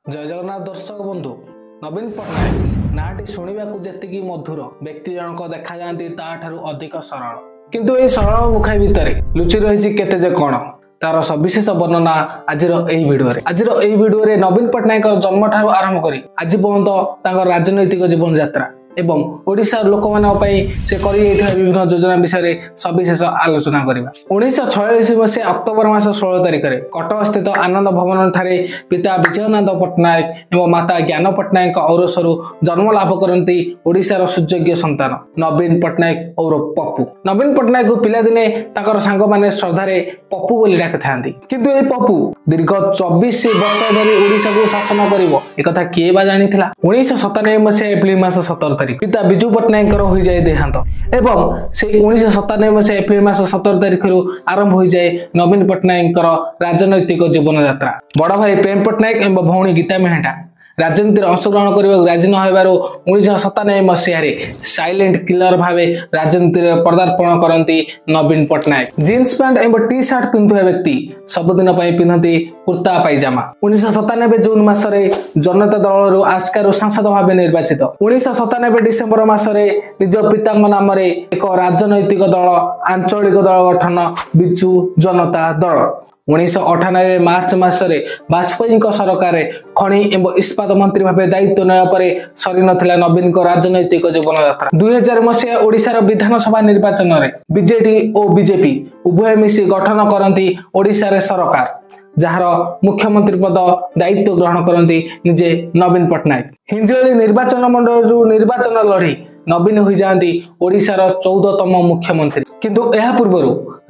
जय जगन्नाथ दर्शक बंधु नवीन पट्टनायक नाटी शुणा जी मधुर व्यक्ति जनक देखा जाती अधिक सरल किंतु ये सरल मुखाई भितर लुचि रही केते कौन तार सविशेष वर्णना आज भिडियो नवीन पट्टनायक जन्म ठारू आरंभ करी आज पर्यंत राजनैतिक जीवन यात्रा एवं ओडिशा लोक से विभिन्न योजना विषय सविशेष आलोचना करबा 1946 मसीहा अक्टोबर मास 16 तारिख में कटक स्थित आनंद भवन ठारे पिता विजयनाथ पट्टनायक एवं माता ज्ञान पट्टनायक औरसरू जन्म लाभ करती ओडिशार सुयोग्य संतान नवीन पट्टनायक और पप्पू। नवीन पट्टनायक पिलादिने सांग माने श्रद्धारे पप्पू बोली डाकी था किंतु ये पप्पू दीर्घ 24 वर्ष धरी ओडिशा को शासन करिवो एकथा किए बा जानिथिला। 1997 मसीहा एप्रिल मास 17 तारिख पिता विजु पट्टनायक हो जाए देहांत एवं से 1997 मसीहा एप्रिल मास 17 तारिख आरंभ हो जाए नवीन पट्टनायक राजनैतिक जीवन यात्रा। बड़ भाई प्रेम पट्टनायक एवं भौणी गीता मेहटा राजनीति अंशग्रहण करने राजी न 1997 मसीह साइलेंट किलर भाव राजनीति पदार्पण करती नवीन पट्टनायक। जीन्स पैंट एवं टी शर्ट पिंधुआ व्यक्ति सबुदिन पिंधती कुर्ता पायजामा। 1997 जून मासरे जनता दल आस्कार सांसद भाव निर्वाचित। 1997 डिसेम्बर मासरे निज पिता नाम एक राजनैतिक दल आंचलिक दल गठन बिजु जनता दल। 1998 मार्च मासरे वाजपेयी सरकार खनि एवं इस्पात मंत्री भाव दायित्व नया सरी नथिला नवीन राजनैतिक जीवन यात्रा। 2000 मसीहा ओडिशार विधानसभा निर्वाचन में बीजेडी और बीजेपी उभय मिसी गठन करती ओडिशार सरकार जार मुख्यमंत्री पद दायित्व ग्रहण करती निजे नवीन पट्टनायक। हिंजोली निर्वाचन मंडल निर्वाचन लड़ी नवीन हो जाती ओडिशार 14तम मुख्यमंत्री किंतु यह पूर्व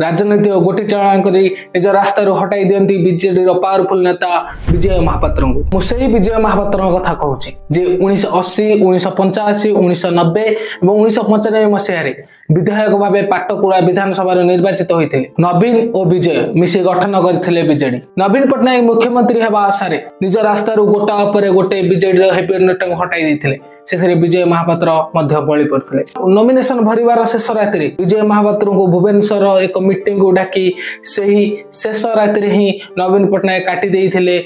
राजनीति गोटी चाणा कर निज रास्ता हटाई दियंती बीजेडी पावरफुल नेता विजय महापात्र को। मुझे विजय महापात्र कथा कहूँ जे 1980 1985 1990 और 1995 मसीह विधायक भाव पाटकुड़ा विधानसभा निर्वाचित होते नवीन और विजय मिसी गठन करते बीजेडी। नवीन पट्टनायक मुख्यमंत्री होगा आशा निज रास्ता गोटा गोटे बीजेडी हेवी नेता हटाई देते से विजय महापात्र बली पड़ते। नॉमिनेशन भरवार शेष राति विजय महापात्र को भुवनेश्वर एक मीटिंग को डाकी शेष राति ही नवीन पट्टनायक काटी देइथिले।